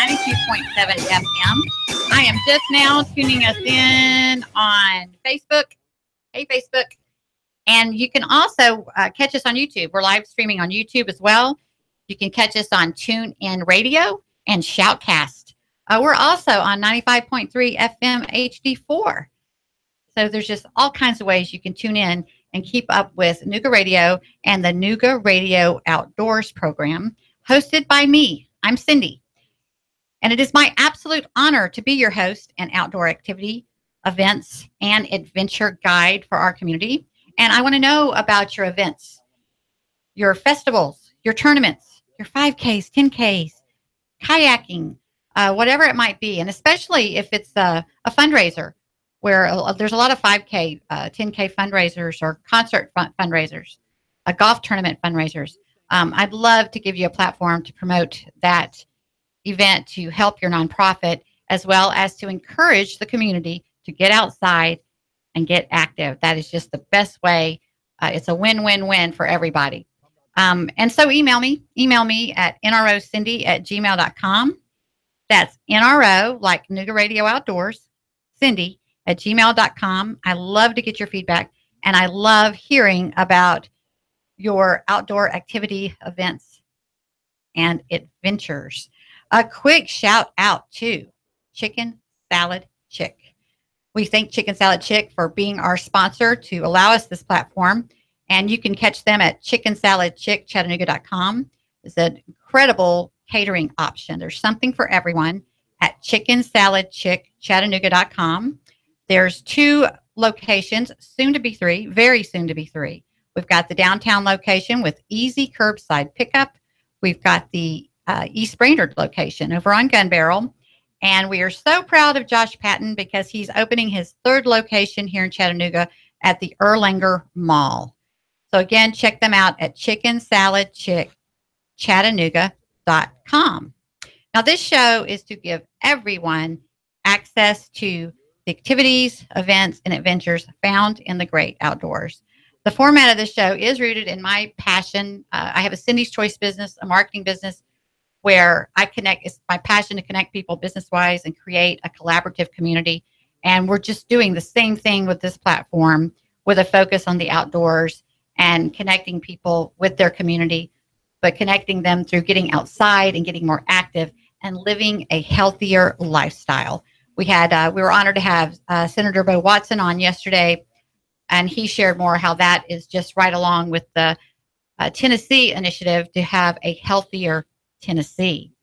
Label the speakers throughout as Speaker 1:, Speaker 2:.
Speaker 1: 92.7 FM. I am just now tuning us in on Facebook. Hey, Facebook. And you can also catch us on YouTube. We're live streaming on YouTube as well. You can catch us on TuneIn Radio and Shoutcast. We're also on 95.3 FM HD4. So there's just all kinds of ways you can tune in and keep up with NoogaRadio and the NoogaRadio Outdoors program, hosted by me. I'm Cindy. And it is my absolute honor to be your host and outdoor activity, events, and adventure guide for our community. And I want to know about your events, your festivals, your tournaments, your 5Ks, 10Ks, kayaking, whatever it might be. And especially if it's a fundraiser where there's a lot of 5K, 10K fundraisers or concert fundraisers, golf tournament fundraisers. I'd love to give you a platform to promote that event to help your nonprofit, as well as to encourage the community to get outside and get active. That is just the best way. It's a win-win-win for everybody. And so email me at nrocindy@gmail.com. That's NRO, like NoogaRadio Outdoors, Cindy@gmail.com. I love to get your feedback, and I love hearing about your outdoor activity events and adventures. A quick shout out to Chicken Salad Chick. We thank Chicken Salad Chick for being our sponsor to allow us this platform. And you can catch them at chickensaladchick.chattanooga.com. It's an incredible catering option. There's something for everyone at chickensaladchick.chattanooga.com. There's 2 locations, soon to be 3, very soon to be 3. We've got the downtown location with easy curbside pickup. We've got the East Brainerd location over on Gun Barrel. And we are so proud of Josh Patton because he's opening his 3rd location here in Chattanooga at the Erlanger Mall. So again, check them out at chickensaladchick.chattanooga.com. Now, this show is to give everyone access to the activities, events, and adventures found in the great outdoors. The format of this show is rooted in my passion. I have a Cindy's Choice business, a marketing business, where I connect. It's my passion to connect people business-wise and create a collaborative community. And we're just doing the same thing with this platform with a focus on the outdoors and connecting people with their community, but connecting them through getting outside and getting more active and living a healthier lifestyle. We were honored to have Senator Bo Watson on yesterday, and he shared more how that is just right along with the Tennessee initiative to have a healthier Tennessee.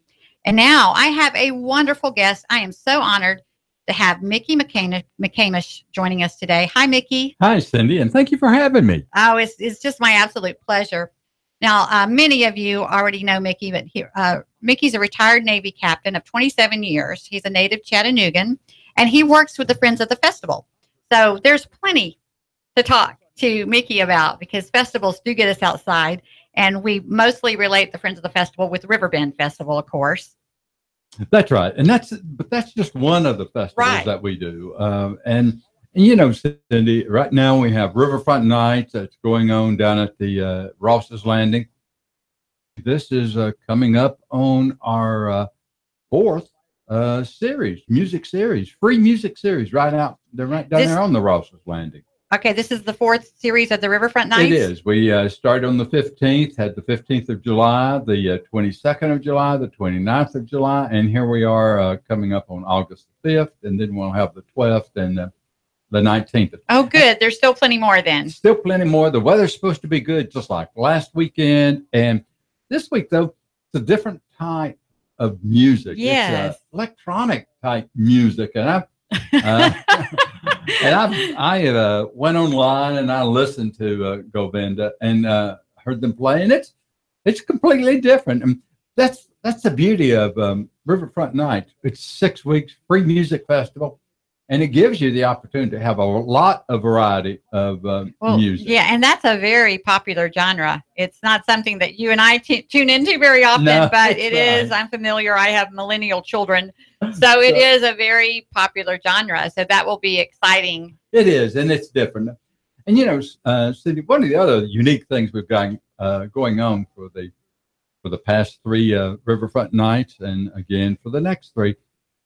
Speaker 1: And now I have a wonderful guest. I am so honored to have Mickey McCamish joining us today. Hi, Mickey.
Speaker 2: Hi, Cindy, and thank you for having me.
Speaker 1: Oh, it's just my absolute pleasure. Now, many of you already know Mickey, but Mickey's a retired Navy captain of 27 years. He's a native Chattanoogan, and he works with the Friends of the Festival. So there's plenty to talk to Mickey about because festivals do get us outside. And we mostly relate the Friends of the Festival with Riverbend Festival, of course.
Speaker 2: That's right. And that's just one of the festivals that we do. And you know, Cindy, right now we have Riverfront Nights that's going on down at the Ross's Landing. This is coming up on our 4th music series, free music series right down there on the Ross's Landing.
Speaker 1: Okay, this is the 4th series of the Riverfront Nights?
Speaker 2: It is. We started on the 15th, had the 15th of July, the 22nd of July, the 29th of July, and here we are coming up on August the 5th, and then we'll have the 12th and the 19th.
Speaker 1: Oh, good. There's still plenty more then.
Speaker 2: Still plenty more. The weather's supposed to be good, just like last weekend. And this week, though, it's a different type of music.
Speaker 1: Yes.
Speaker 2: It's electronic type music, and I went online and I listened to Govinda and heard them play, and it's completely different. And that's the beauty of Riverfront Nights. It's 6 weeks free music festival, and it gives you the opportunity to have a lot of variety of music. Yeah,
Speaker 1: and that's a very popular genre. It's not something that you and I tune into very often, but it is. I'm familiar. I have millennial children. So it is a very popular genre. So that will be exciting.
Speaker 2: It is, and it's different. And, you know, Cindy, one of the other unique things we've got going on for the for the past 3 Riverfront nights, and again for the next 3.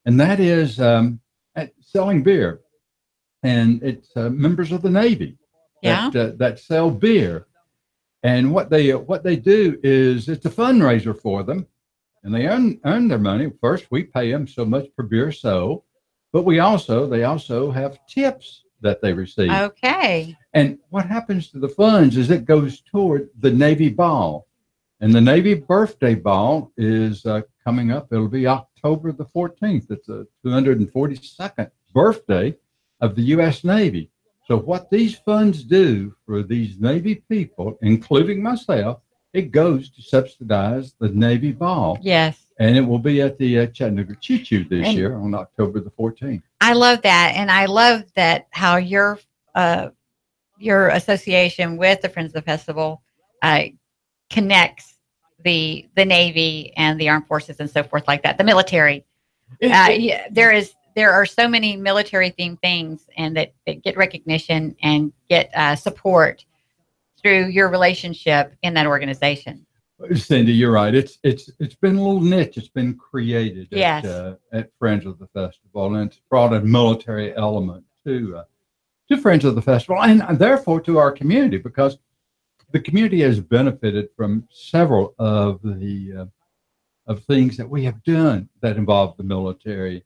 Speaker 2: And that is at selling beer. And it's members of the Navy that sell beer. And what they do is it's a fundraiser for them, and they earn their money. First, we pay them so much per beer sold, but they also have tips that they receive.
Speaker 1: Okay.
Speaker 2: And what happens to the funds is it goes toward the Navy Ball, and the Navy Birthday Ball is coming up. It'll be October the 14th. It's the 242nd birthday of the U.S. Navy. So what these funds do for these Navy people, including myself, it goes to subsidize the Navy Ball.
Speaker 1: Yes.
Speaker 2: And it will be at the Chattanooga Choo-Choo this year on October the 14th.
Speaker 1: I love that. And I love that how your association with the Friends of the Festival connects the Navy and the armed forces and so forth like that, the military. There are so many military themed things and that get recognition and get support through your relationship in that organization.
Speaker 2: Cindy, you're right. It's been a little niche. It's been created at Friends of the Festival, and it's brought a military element to Friends of the Festival, and therefore to our community, because the community has benefited from several of the of things that we have done that involve the military.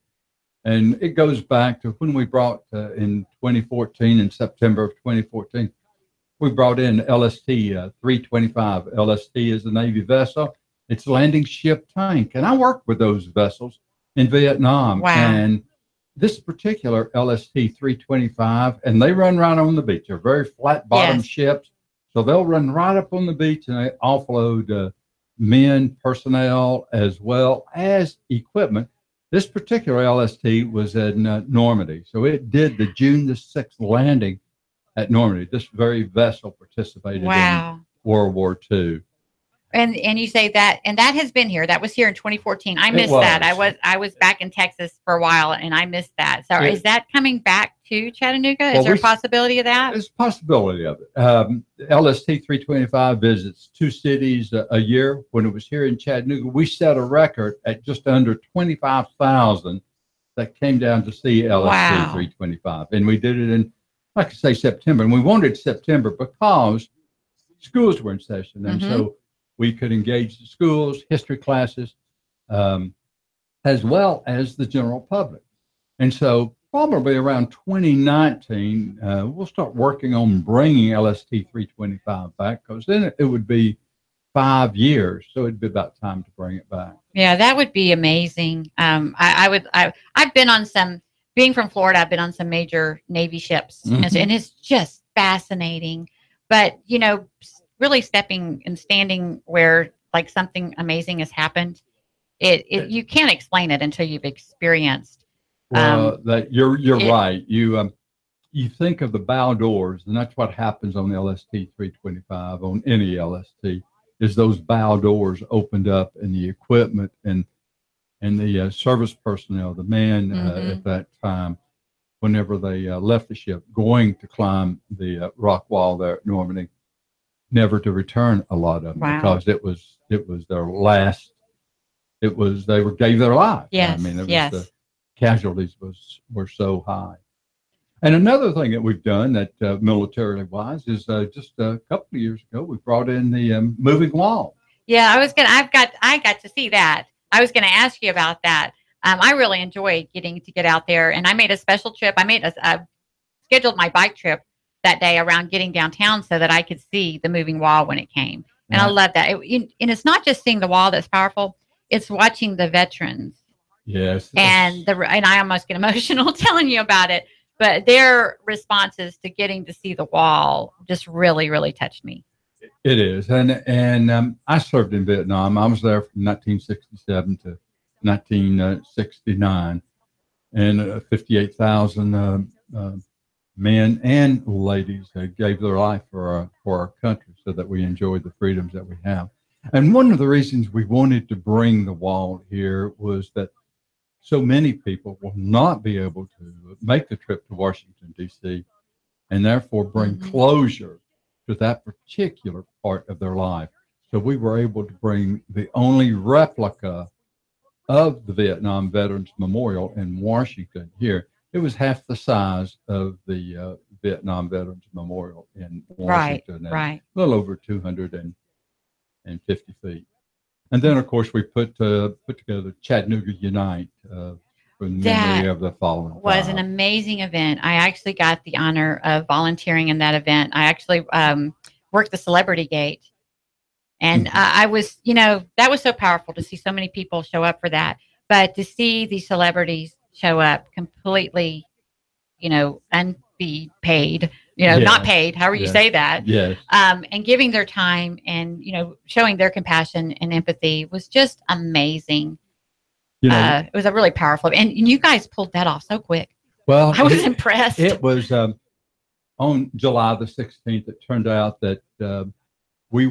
Speaker 2: And it goes back to when we brought in 2014, in September of 2014, we brought in LST 325. LST is a Navy vessel. It's a landing ship tank. And I worked with those vessels in Vietnam.
Speaker 1: Wow.
Speaker 2: And this particular LST 325, and they run right on the beach. They're very flat bottom ships. So they'll run right up on the beach, and they offload men, personnel, as well as equipment. This particular LST was in Normandy. So it did the June the 6th landing at Normandy. This very vessel participated in World War II.
Speaker 1: And you say that, and that has been here. That was here in 2014. I missed that. I was back in Texas for a while, and I missed that. So is that coming back to Chattanooga? Is there a possibility of that?
Speaker 2: There's a possibility of it. LST 325 visits 2 cities a year. When it was here in Chattanooga, we set a record at just under 25,000 that came down to see LST 325. And we did it in, like I say, September. And we wanted September because schools were in session. And so we could engage the schools, history classes, as well as the general public. And so probably around 2019, we'll start working on bringing LST 325 back, because then it would be 5 years. So it'd be about time to bring it back.
Speaker 1: Yeah, that would be amazing. I've been on some, being from Florida, I've been on some major Navy ships, and it's just fascinating. But, you know, really stepping and standing where like something amazing has happened, you can't explain it until you've experienced.
Speaker 2: That you're right. You think of the bow doors, and that's what happens on the LST 325, on any LST, is those bow doors opened up, and the equipment and the service personnel, the men at that time, whenever they left the ship, going to climb the rock wall there at Normandy, never to return, a lot of them, because it was their last. They gave their life.
Speaker 1: Yes,
Speaker 2: I mean, the casualties were so high. And another thing that we've done that militarily wise is just a couple of years ago, we brought in the moving wall.
Speaker 1: Yeah, I got to see that. I was going to ask you about that. I really enjoyed getting to get out there, and I made a special trip. I scheduled my bike trip that day around getting downtown so that I could see the moving wall when it came. And I love that. And it's not just seeing the wall that's powerful. It's watching the veterans.
Speaker 2: Yes.
Speaker 1: And I almost get emotional telling you about it, but their responses to getting to see the wall just really, really touched me.
Speaker 2: It is. And I served in Vietnam. I was there from 1967 to 1969, and 58,000 men and ladies gave their life for our country so that we enjoy the freedoms that we have. And one of the reasons we wanted to bring the wall here was that so many people will not be able to make the trip to Washington, D.C., and therefore bring closure to that particular part of their life. So we were able to bring the only replica of the Vietnam Veterans Memorial in Washington here. It was half the size of the Vietnam Veterans Memorial in Washington,
Speaker 1: right.
Speaker 2: A little over 250 feet. And then, of course, we put together Chattanooga Unite for the memory of the fallen.
Speaker 1: It was an amazing event. I actually got the honor of volunteering in that event. I actually worked the Celebrity Gate. And I was, that was so powerful to see so many people show up for that. But to see these celebrities show up completely, unpaid, not paid, however you say that.
Speaker 2: Yes.
Speaker 1: And giving their time and, showing their compassion and empathy was just amazing. It was a really powerful. And you guys pulled that off so quick.
Speaker 2: Well,
Speaker 1: I was impressed.
Speaker 2: It was on July the 16th. It turned out that we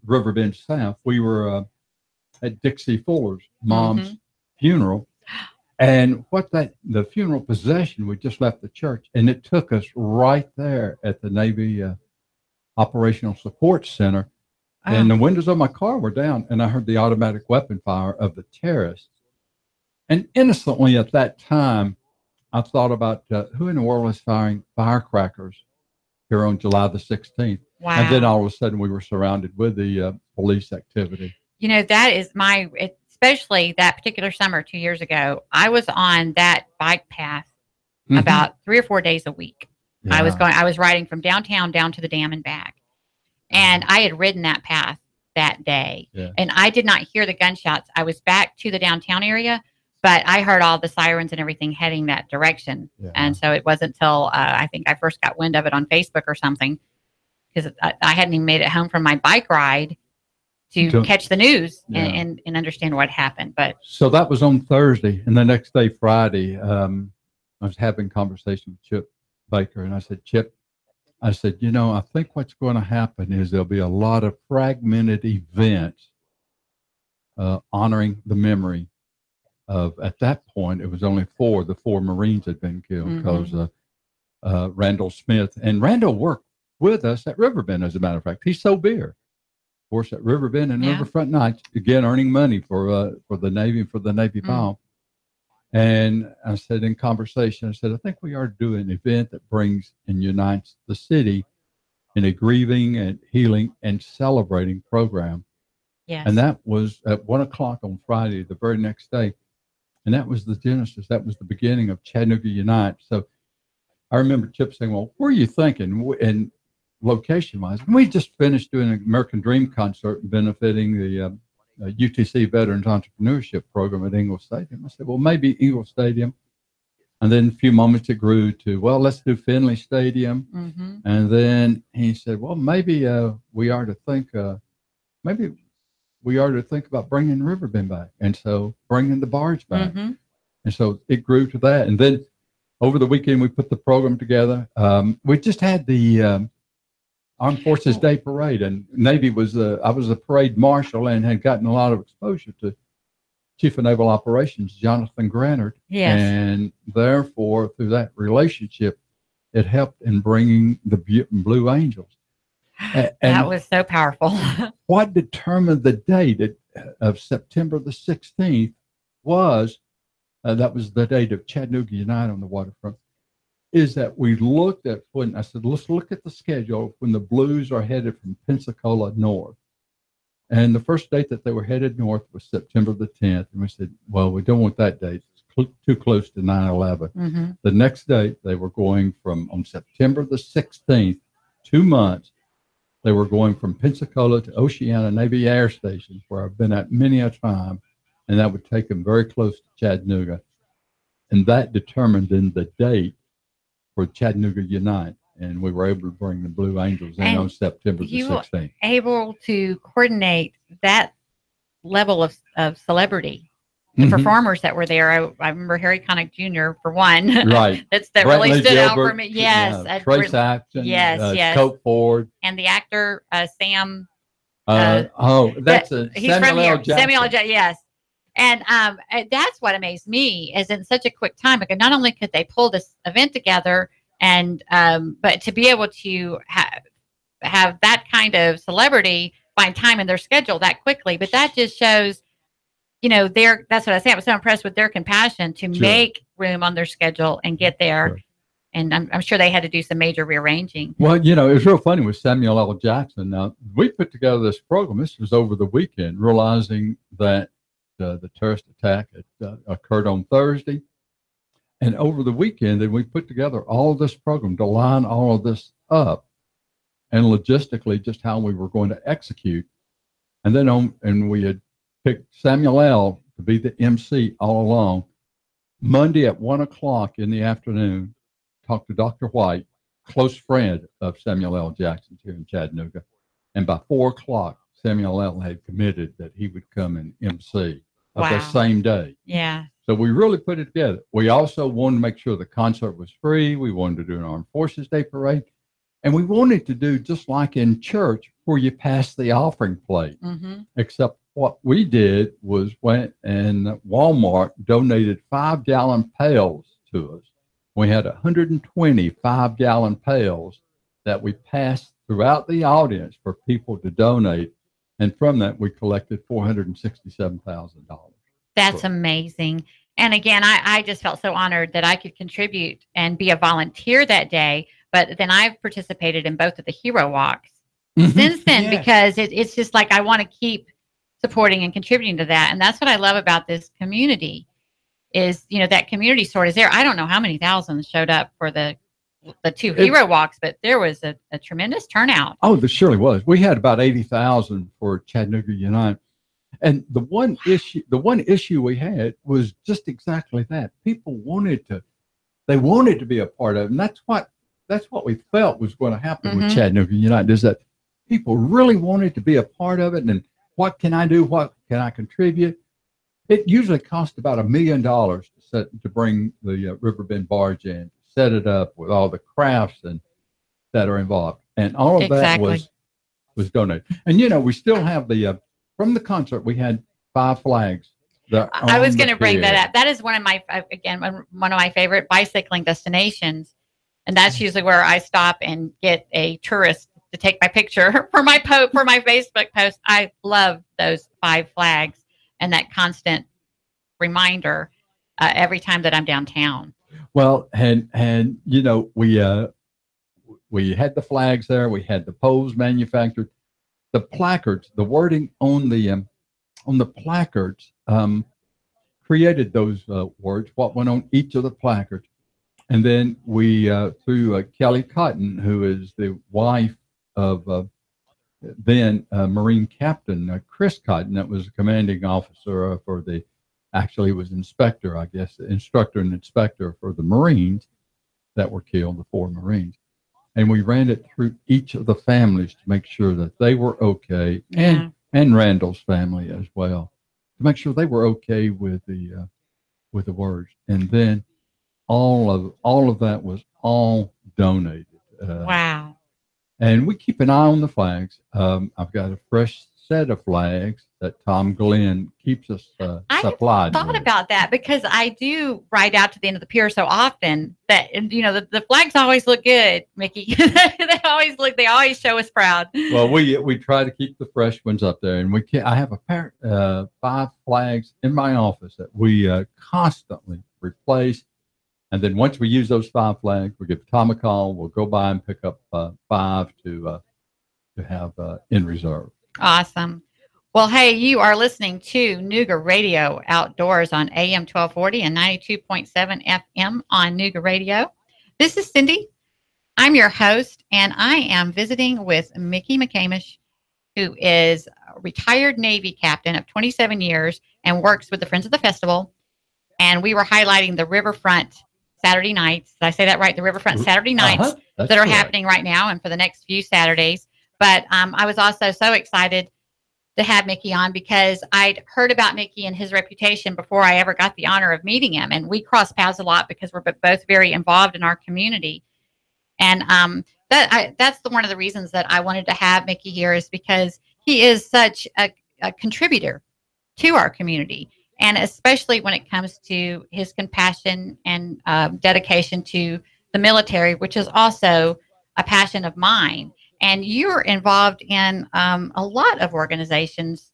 Speaker 2: Riverbend South, we were at Dixie Fuller's mom's funeral. And the funeral procession, we just left the church, and it took us right there at the Navy Operational Support Center. Oh. And the windows of my car were down, and I heard the automatic weapon fire of the terrorists. And innocently at that time, I thought about who in the world is firing firecrackers here on July the 16th.
Speaker 1: Wow.
Speaker 2: And then all of a sudden we were surrounded with the police activity.
Speaker 1: That is especially that particular summer 2 years ago, I was on that bike path about 3 or 4 days a week. Yeah. I was riding from downtown down to the dam and back. And I had ridden that path that day. Yeah. And I did not hear the gunshots. I was back to the downtown area, but I heard all the sirens and everything heading that direction. Yeah. And so it wasn't until I think I first got wind of it on Facebook or something, because I hadn't even made it home from my bike ride to catch the news and understand what happened. But
Speaker 2: so that was on Thursday, and the next day, Friday, I was having a conversation with Chip Baker, and I said, Chip, I think what's going to happen is there'll be a lot of fragmented events honoring the memory of, at that point, it was only the four Marines had been killed because Randall Smith, and Randall worked with us at Riverbend, as a matter of fact. He sold beer, of course, at Riverbend and Riverfront Nights, again, earning money for the Navy, for the Navy bomb. And I said in conversation, I said, I think we are doing an event that brings and unites the city in a grieving and healing and celebrating program.
Speaker 1: Yes.
Speaker 2: And that was at 1:00 on Friday, the very next day. And that was the genesis. That was the beginning of Chattanooga Unite. So I remember Chip saying, well, what are you thinking? And location-wise, we just finished doing an American Dream concert benefiting the UTC Veterans Entrepreneurship Program at Ingalls Stadium. I said, well, maybe Ingalls Stadium. And then a few moments it grew to, well, let's do Finley Stadium. And then he said, well, maybe we are to think about bringing Riverbend back. And so bringing the barge back. And so it grew to that. And then over the weekend, we put the program together. We just had the Armed Forces Day Parade, and Navy I was a parade marshal and had gotten a lot of exposure to Chief of Naval Operations, Jonathan Grannard.
Speaker 1: Yes.
Speaker 2: And therefore, through that relationship, it helped in bringing the Blue Angels.
Speaker 1: And that was so powerful.
Speaker 2: What determined the date of September the 16th was, that was the date of Chattanooga Unite on the waterfront, is that we looked at when I said, let's look at the schedule when the Blues are headed from Pensacola north. And the first date that they were headed north was September the 10th. And we said, well, we don't want that date. It's too close to 9/11. The next date, they were going on September the 16th, 2 months, they were going from Pensacola to Oceana Navy Air Station, where I've been at many a time. And that would take them very close to Chattanooga. And that determined then the date for Chattanooga Unite, and we were able to bring the Blue Angels in on September the 16th.
Speaker 1: You were able to coordinate that level of celebrity. The performers that were there, I remember Harry Connick Jr. for one.
Speaker 2: Right.
Speaker 1: that
Speaker 2: Brantley
Speaker 1: really stood
Speaker 2: Gilbert,
Speaker 1: out for me. Yes.
Speaker 2: Trace Acton.
Speaker 1: Yes.
Speaker 2: Cope Ford.
Speaker 1: And the actor, Sam.
Speaker 2: That's Samuel L. Jackson.
Speaker 1: Samuel L. Jackson, yes. And that's what amazed me, is in such a quick time, because not only could they pull this event together, and but to be able to have that kind of celebrity find time in their schedule that quickly. But that just shows, that's what I say. I was so impressed with their compassion to make room on their schedule and get there. Sure. And I'm sure they had to do some major rearranging.
Speaker 2: Well, it was real funny with Samuel L. Jackson. Now, we put together this program. This was over the weekend, realizing that the terrorist attack occurred on Thursday. And over the weekend, then we put together all this program to line all of this up and logistically just how we were going to execute. And then and we had picked Samuel L. to be the MC all along. Monday at 1:00 in the afternoon, talked to Dr. White, close friend of Samuel L. Jackson's here in Chattanooga. And by 4:00, Samuel L. had committed that he would come and MC of the same day.
Speaker 1: Yeah.
Speaker 2: So we really put it together. We also wanted to make sure the concert was free. We wanted to do an Armed Forces Day parade. And we wanted to do just like in church where you pass the offering plate. Mm-hmm. Except what we did was went and Walmart donated 5-gallon pails to us. We had 120 5-gallon pails that we passed throughout the audience for people to donate. And from that, we collected $467,000.
Speaker 1: That's amazing. And again, I just felt so honored that I could contribute and be a volunteer that day. But then I've participated in both of the hero walks since then, because it's just like I want to keep supporting and contributing to that. And that's what I love about this community is, that community sort is there. I don't know how many thousands showed up for the two hero walks, but there was a tremendous turnout.
Speaker 2: Oh, there surely was. We had about 80,000 for Chattanooga Unite. And the one issue we had was just exactly that. People wanted to be a part of it. And that's what we felt was going to happen with Chattanooga Unite, is that people really wanted to be a part of it. And what can I do? What can I contribute? It usually costs about $1 million to bring the Riverbend barge in, set it up with all the crafts that are involved. And all of that was donated. And, we still have from the concert, we had 5 flags.
Speaker 1: I was going to bring that up. That is one of my favorite bicycling destinations. And that's usually where I stop and get a tourist to take my picture for my Facebook post. I love those 5 flags and that constant reminder every time that I'm downtown.
Speaker 2: Well, and we had the flags there. We had the poles manufactured. The placards, the wording on the placards created those words, what went on each of the placards. And then we, through Kelly Cotton, who is the wife of then Marine Captain Chris Cotton, that was a commanding officer actually was inspector, I guess, instructor and inspector for the Marines that were killed, the 4 Marines. And we ran it through each of the families to make sure that they were okay, and Randall's family as well, to make sure they were okay with the words. And then all of that was all donated.
Speaker 1: Wow!
Speaker 2: And we keep an eye on the flags. I've got a fresh set of flags that Tom Glenn keeps us supplied.
Speaker 1: I thought about that because I do ride out to the end of the pier so often that the flags always look good, Mickey. they always show us proud.
Speaker 2: Well, we try to keep the fresh ones up there, and I have 5 flags in my office that we constantly replace. And then once we use those 5 flags, we give Tom a call. We'll go by and pick up 5 to have in reserve.
Speaker 1: Awesome. Well, hey, you are listening to NoogaRadio Outdoors on AM 1240 and 92.7 FM on NoogaRadio. This is Cindy. I'm your host, and I am visiting with Mickey McCamish, who is a retired Navy captain of 27 years and works with the Friends of the Festival. And we were highlighting the Riverfront Saturday nights. Did I say that right? The Riverfront Saturday nights that are happening right now and for the next few Saturdays. But I was also so excited to have Mickey on because I'd heard about Mickey and his reputation before I ever got the honor of meeting him. And we cross paths a lot because we're both very involved in our community. And that's one of the reasons that I wanted to have Mickey here is because he is such a contributor to our community. And especially when it comes to his compassion and dedication to the military, which is also a passion of mine. And you're involved in a lot of organizations,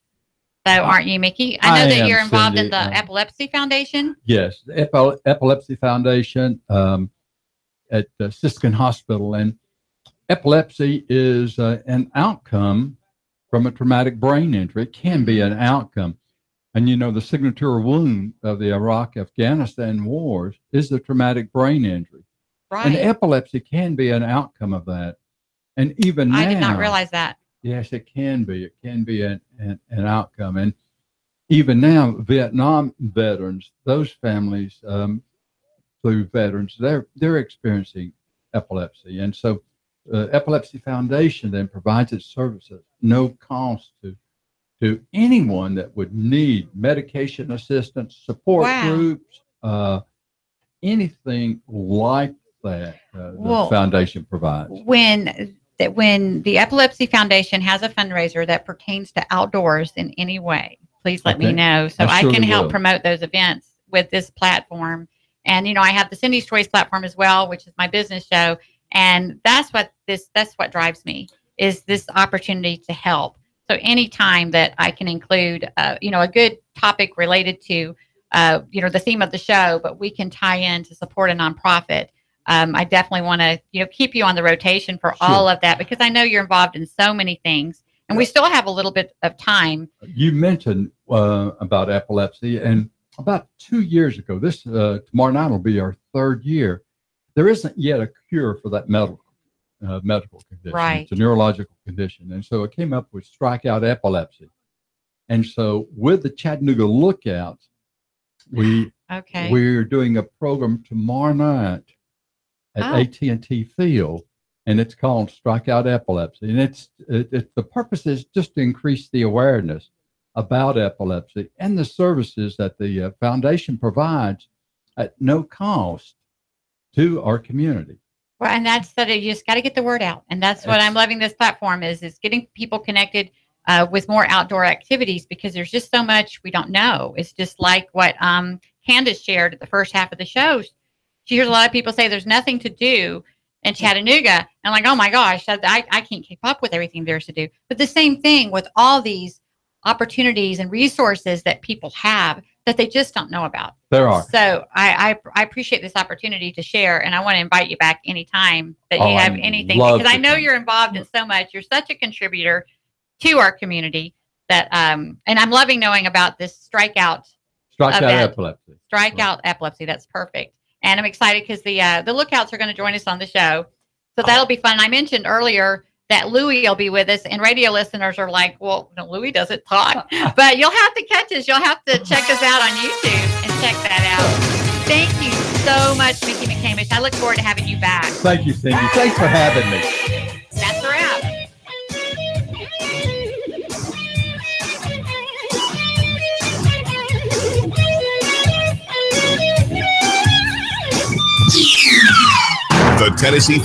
Speaker 1: though, aren't you, Mickey? I know that you're involved in the Epilepsy Foundation.
Speaker 2: Yes, the Epilepsy Foundation at Siskin Hospital. And epilepsy is an outcome from a traumatic brain injury. It can be an outcome. And, the signature wound of the Iraq-Afghanistan wars is the traumatic brain injury.
Speaker 1: Right.
Speaker 2: And epilepsy can be an outcome of that. And even now,
Speaker 1: I did not realize that.
Speaker 2: Yes, it can be. It can be an outcome. And even now, Vietnam veterans, those families, through veterans, they're experiencing epilepsy. And so Epilepsy Foundation then provides its services, no cost to anyone that would need medication assistance, support groups, anything like that the foundation provides.
Speaker 1: When the Epilepsy Foundation has a fundraiser that pertains to outdoors in any way, please let me know so I can help promote those events with this platform. And, I have the Cindy's Choice platform as well, which is my business show. And that's what drives me, is this opportunity to help. So anytime that I can include, a good topic related to, the theme of the show, but we can tie in to support a nonprofit. I definitely want to, keep you on the rotation for all of that, because I know you're involved in so many things, and we still have a little bit of time.
Speaker 2: You mentioned about epilepsy, and about 2 years ago, this tomorrow night will be our third year. There isn't yet a cure for that medical condition.
Speaker 1: Right.
Speaker 2: It's a neurological condition. And so it came up with Strikeout Epilepsy. And so with the Chattanooga Lookouts, we're doing a program tomorrow night at AT&T Field, and it's called Strikeout Epilepsy. And the purpose is just to increase the awareness about epilepsy and the services that the foundation provides at no cost to our community.
Speaker 1: Well, and that's that you just got to get the word out. And that's what I'm loving this platform is getting people connected with more outdoor activities, because there's just so much we don't know. It's just like what Candace shared at the first half of the show. She hears a lot of people say there's nothing to do in Chattanooga. And like, oh my gosh, I can't keep up with everything there's to do. But the same thing with all these opportunities and resources that people have that they just don't know about.
Speaker 2: There are.
Speaker 1: So I appreciate this opportunity to share, and I want to invite you back anytime that you have anything, because I know you're involved in so much. You're such a contributor to our community that, and I'm loving knowing about this Strikeout
Speaker 2: Epilepsy.
Speaker 1: Strikeout Epilepsy. That's perfect. And I'm excited because the Lookouts are going to join us on the show. So that'll be fun. I mentioned earlier that Louie will be with us, and radio listeners are like, well, no, Louie doesn't talk. But you'll have to catch us. You'll have to check us out on YouTube and check that out. Thank you so much, Mickey McCamish. I look forward to having you back.
Speaker 2: Thank you, Cindy. Thanks for having me.
Speaker 1: That's a wrap.
Speaker 3: The Tennessee